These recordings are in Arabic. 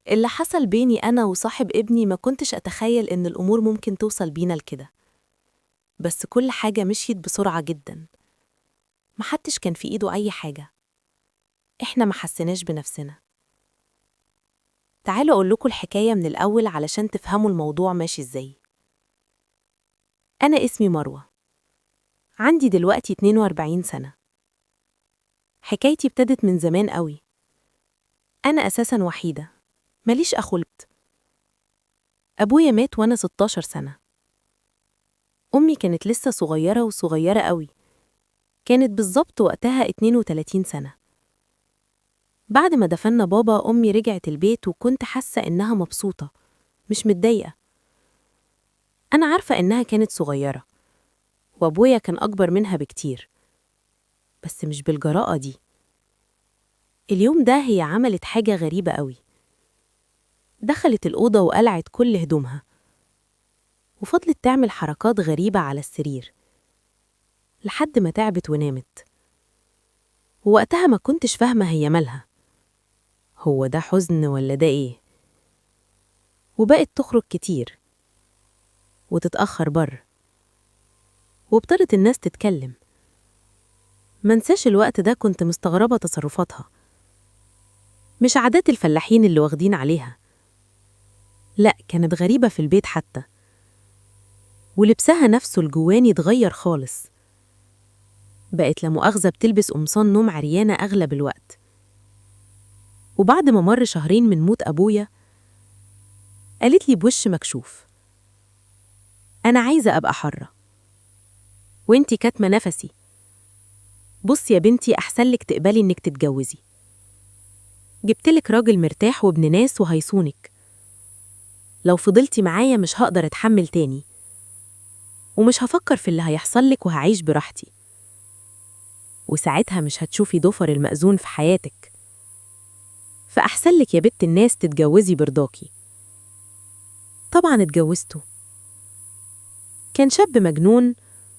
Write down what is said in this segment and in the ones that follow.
اللي حصل بيني أنا وصاحب ابني ما كنتش أتخيل إن الأمور ممكن توصل بينا لكده. بس كل حاجة مشيت بسرعة جدا. محدش كان في إيده أي حاجة. إحنا ما حسناش بنفسنا. تعالوا أقول لكم الحكاية من الأول علشان تفهموا الموضوع ماشي إزاي. أنا اسمي مروة. عندي دلوقتي 42 سنة. حكايتي ابتدت من زمان قوي. أنا أساساً وحيدة. ماليش أخوات. أبويا مات وأنا 16 سنة. أمي كانت لسه صغيرة وصغيرة قوي. كانت بالظبط وقتها 32 سنة. بعد ما دفنا بابا أمي رجعت البيت وكنت حاسة إنها مبسوطة، مش متضايقة. أنا عارفة إنها كانت صغيرة وأبويا كان أكبر منها بكتير، بس مش بالجراءة دي. اليوم ده هي عملت حاجة غريبة قوي. دخلت الأوضة وقلعت كل هدومها وفضلت تعمل حركات غريبة على السرير لحد ما تعبت ونامت. ووقتها ما كنتش فاهمة هي مالها، هو ده حزن ولا ده إيه؟ وبقت تخرج كتير وتتأخر بره، وابتدت الناس تتكلم. منساش الوقت ده كنت مستغربة تصرفاتها. مش عادات الفلاحين اللي واخدين عليها، لأ، كانت غريبة في البيت حتى. ولبسها نفسه الجواني اتغير خالص. بقت لا مؤاخذة بتلبس قمصان نوم عريانة أغلب الوقت. وبعد ما مر شهرين من موت أبويا قالت لي بوش مكشوف: أنا عايزة أبقى حرة، وإنتي كاتمة نفسي. بص يا بنتي، أحسن لك تقبلي إنك تتجوزي. جبتلك راجل مرتاح وابن ناس وهيصونك. لو فضلتي معايا مش هقدر أتحمل تاني، ومش هفكر في اللي هيحصلك وهعيش براحتي. وساعتها مش هتشوفي ضفر المأذون في حياتك. فأحسن لك يا بنت الناس تتجوزي برضاكي. طبعا اتجوزته. كان شاب مجنون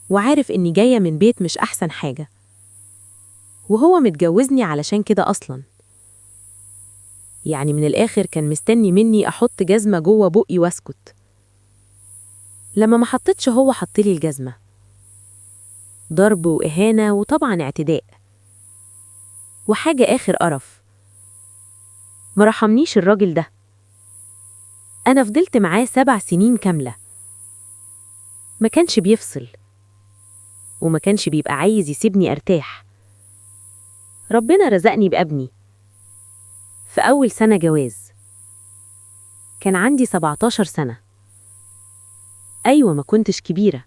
وعارف إني جاية من بيت مش أحسن حاجة، وهو متجوزني علشان كده أصلاً. يعني من الآخر كان مستني مني أحط جزمة جوه بقي واسكت. لما ما حطتش هو حطلي الجزمة. ضرب وإهانة وطبعا اعتداء وحاجة آخر قرف. مرحمنيش الراجل ده. أنا فضلت معاه 7 سنين كاملة. ما كانش بيفصل وما كانش بيبقى عايز يسيبني أرتاح. ربنا رزقني بابني في أول سنة جواز. كان عندي 17 سنة. أيوة، ما كنتش كبيرة.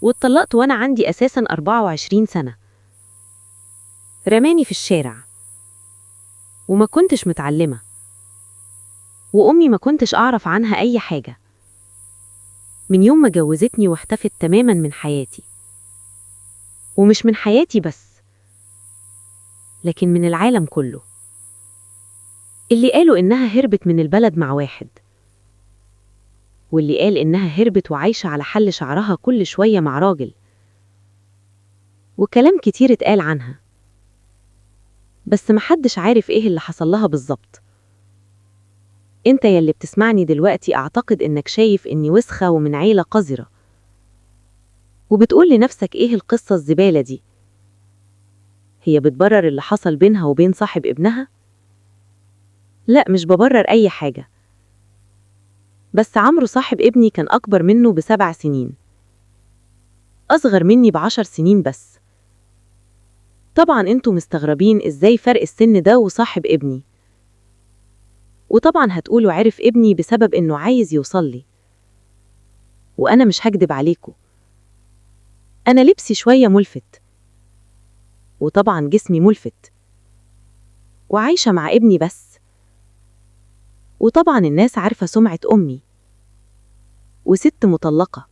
واتطلقت وأنا عندي أساساً 24 سنة. رماني في الشارع. وما كنتش متعلمة. وأمي ما كنتش أعرف عنها أي حاجة. من يوم ما جوزتني واختفت تماماً من حياتي. ومش من حياتي بس، لكن من العالم كله. اللي قالوا إنها هربت من البلد مع واحد، واللي قال إنها هربت وعايشة على حل شعرها كل شوية مع راجل. وكلام كتير اتقال عنها، بس محدش عارف إيه اللي حصل لها بالظبط. انت يلي بتسمعني دلوقتي أعتقد إنك شايف إني وسخة ومن عيلة قذرة، وبتقول لنفسك إيه القصة الزبالة دي؟ هي بتبرر اللي حصل بينها وبين صاحب ابنها؟ لا، مش ببرر أي حاجة. بس عمرو صاحب ابني كان أكبر منه ب7 سنين، أصغر مني ب10 سنين بس. طبعا انتوا مستغربين إزاي فرق السن ده وصاحب ابني. وطبعا هتقولوا عرف ابني بسبب إنه عايز يوصل لي. وأنا مش هكدب عليكم، أنا لبسي شوية ملفت، وطبعا جسمي ملفت، وعايشة مع ابني بس. وطبعا الناس عارفة سمعة أمي، وست مطلقة،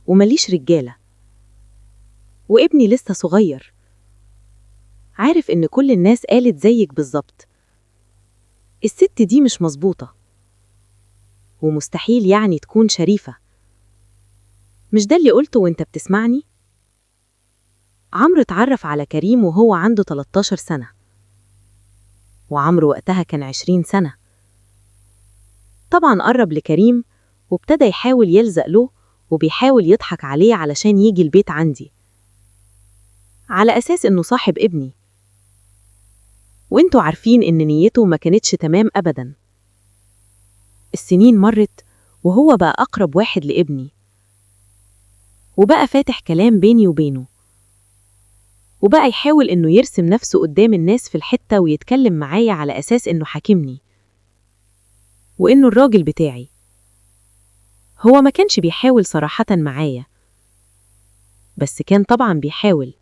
ومليش رجالة، وابني لسه صغير. عارف إن كل الناس قالت زيك بالظبط، الست دي مش مظبوطة، ومستحيل يعني تكون شريفة. مش ده اللي قلته وانت بتسمعني؟ عمرو اتعرف على كريم وهو عنده 13 سنة، وعمرو وقتها كان 20 سنة. طبعا قرب لكريم وابتدى يحاول يلزق له وبيحاول يضحك عليه علشان يجي البيت عندي على أساس إنه صاحب ابني، وإنتوا عارفين إن نيته ما كانتش تمام أبدا. السنين مرت وهو بقى أقرب واحد لابني، وبقى فاتح كلام بيني وبينه، وبقى يحاول إنه يرسم نفسه قدام الناس في الحتة ويتكلم معايا على أساس إنه حاكمني وإنه الراجل بتاعي. هو ما كانش بيحاول صراحة معايا، بس كان طبعا بيحاول.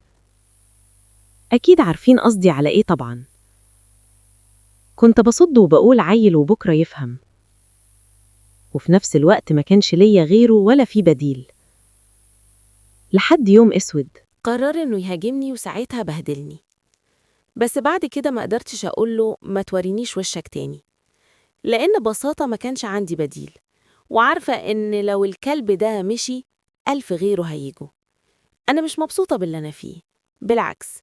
أكيد عارفين قصدي على إيه طبعا. كنت بصد وبقول عيل وبكرة يفهم، وفي نفس الوقت ما كانش ليا غيره ولا في بديل. لحد يوم أسود قرر إنه يهاجمني وساعتها بهدلني، بس بعد كده ما قدرتش أقوله ما تورينيش وشك تاني، لأن ببساطة ما كانش عندي بديل، وعارفة إن لو الكلب ده مشي 1000 غيره هيجوا. أنا مش مبسوطة باللي أنا فيه، بالعكس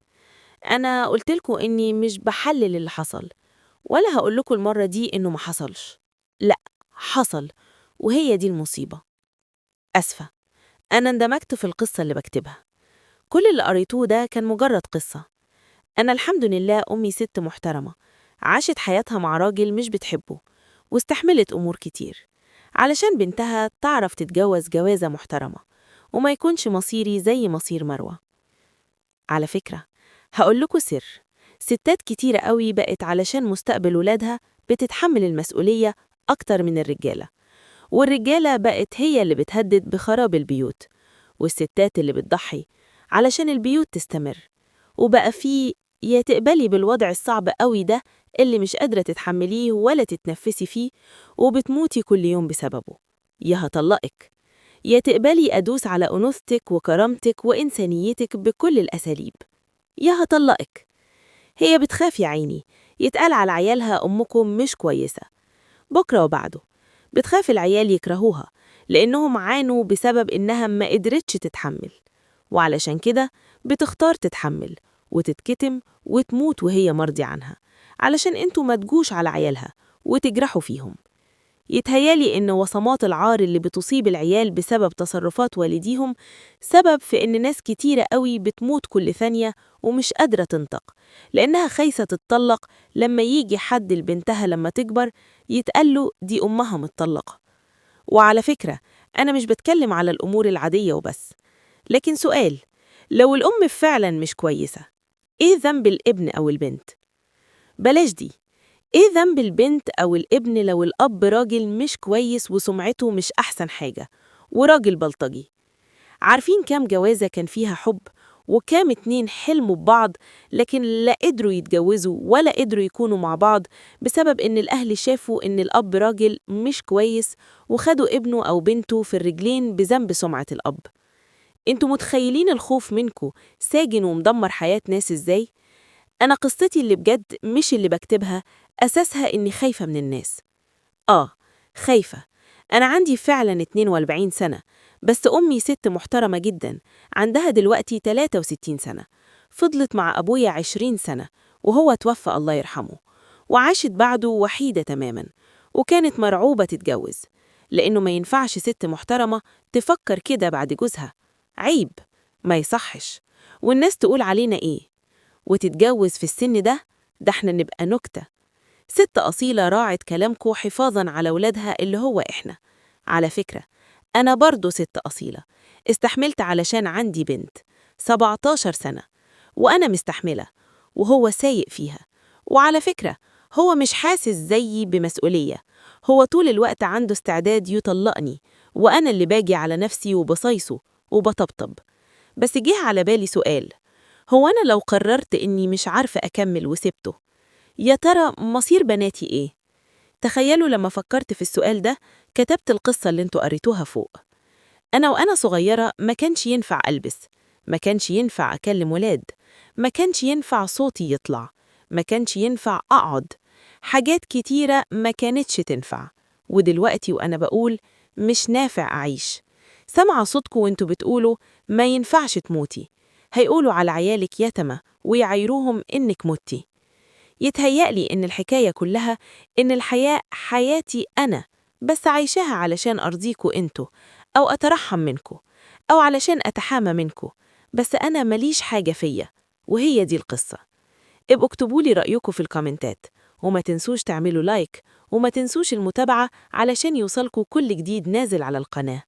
أنا قلتلكوا إني مش بحلل اللي حصل، ولا هقولكوا المرة دي إنه ما حصلش. لأ، حصل، وهي دي المصيبة. أسفة، أنا اندمجت في القصة اللي بكتبها. كل اللي قريتوه ده كان مجرد قصة. أنا الحمد لله أمي ست محترمة، عاشت حياتها مع راجل مش بتحبه، واستحملت أمور كتير علشان بنتها تعرف تتجوز جوازة محترمة وما يكونش مصيري زي مصير مروة. على فكرة، هقولكوا سر، ستات كتيرة قوي بقت علشان مستقبل ولادها بتتحمل المسؤولية أكتر من الرجالة، والرجالة بقت هي اللي بتهدد بخراب البيوت، والستات اللي بتضحي علشان البيوت تستمر. وبقى فيه يا تقبلي بالوضع الصعب قوي ده اللي مش قادرة تتحمليه ولا تتنفسي فيه وبتموتي كل يوم بسببه، يا هطلقك، يا تقبلي أدوس على أنوثتك وكرامتك وإنسانيتك بكل الأساليب، يا هطلقك. هي بتخاف يا عيني يتقال على عيالها أمكم مش كويسة، بكرة وبعده بتخاف العيال يكرهوها لأنهم عانوا بسبب إنها ما قدرتش تتحمل، وعلشان كده بتختار تتحمل وتتكتم وتموت وهي مرضي عنها علشان انتوا ما تجوش على عيالها وتجرحوا فيهم. يتهيالي إن وصمات العار اللي بتصيب العيال بسبب تصرفات والديهم سبب في إن ناس كتيرة قوي بتموت كل ثانية ومش قادرة تنطق لأنها خايسة تتطلق لما يجي حد لبنتها لما تكبر يتقاله دي أمها متطلقة. وعلى فكرة، أنا مش بتكلم على الأمور العادية وبس، لكن سؤال، لو الأم فعلا مش كويسة، إيه ذنب الابن أو البنت؟ بلاش دي، إيه ذنب البنت أو الابن لو الأب راجل مش كويس وسمعته مش أحسن حاجة وراجل بلطجي؟ عارفين كام جوازة كان فيها حب وكام اتنين حلموا ببعض لكن لا قدروا يتجوزوا ولا قدروا يكونوا مع بعض بسبب إن الأهل شافوا إن الأب راجل مش كويس وخدوا ابنه أو بنته في الرجلين بذنب سمعة الأب؟ انتوا متخيلين الخوف منكوا ساجن ومدمر حياة ناس ازاي؟ أنا قصتي اللي بجد مش اللي بكتبها أساسها إني خايفة من الناس. خايفة. أنا عندي فعلا 42 سنة، بس أمي ست محترمة جدا عندها دلوقتي 63 سنة، فضلت مع أبويا 20 سنة وهو توفى الله يرحمه، وعاشت بعده وحيدة تماما، وكانت مرعوبة تتجوز لأنه ما ينفعش ست محترمة تفكر كده بعد جوزها، عيب، ما يصحش، والناس تقول علينا إيه وتتجوز في السن ده احنا نبقى نكتة. ست أصيلة راعت كلامكو حفاظاً على ولادها اللي هو إحنا. على فكرة، أنا برضو ست أصيلة، استحملت علشان عندي بنت 17 سنة وأنا مستحملة وهو سايق فيها. وعلى فكرة، هو مش حاسس زيي بمسؤولية، هو طول الوقت عنده استعداد يطلقني وأنا اللي باجي على نفسي وبصيصه وبطبطب. بس جه على بالي سؤال، هو أنا لو قررت إني مش عارفة أكمل وسبته، يا ترى مصير بناتي إيه؟ تخيلوا لما فكرت في السؤال ده كتبت القصة اللي انتوا قريتوها فوق. وأنا صغيرة ما كانش ينفع ألبس، ما كانش ينفع أكلم ولاد، ما كانش ينفع صوتي يطلع، ما كانش ينفع أقعد، حاجات كتيرة ما كانتش تنفع. ودلوقتي وأنا بقول مش نافع أعيش، سمع صوتكم وانتوا بتقولوا ما ينفعش تموتي، هيقولوا على عيالك يتمى ويعايروهم إنك متي. يتهيألي إن الحكاية كلها إن الحياة حياتي أنا، بس عايشاها علشان أرضيكوا إنتوا، أو أترحم منكوا، أو علشان أتحامى منكوا، بس أنا ماليش حاجة فيا، وهي دي القصة. ابقوا اكتبولي رأيكم في الكومنتات، وما تنسوش تعملوا لايك، وما تنسوش المتابعة علشان يوصلكوا كل جديد نازل على القناة.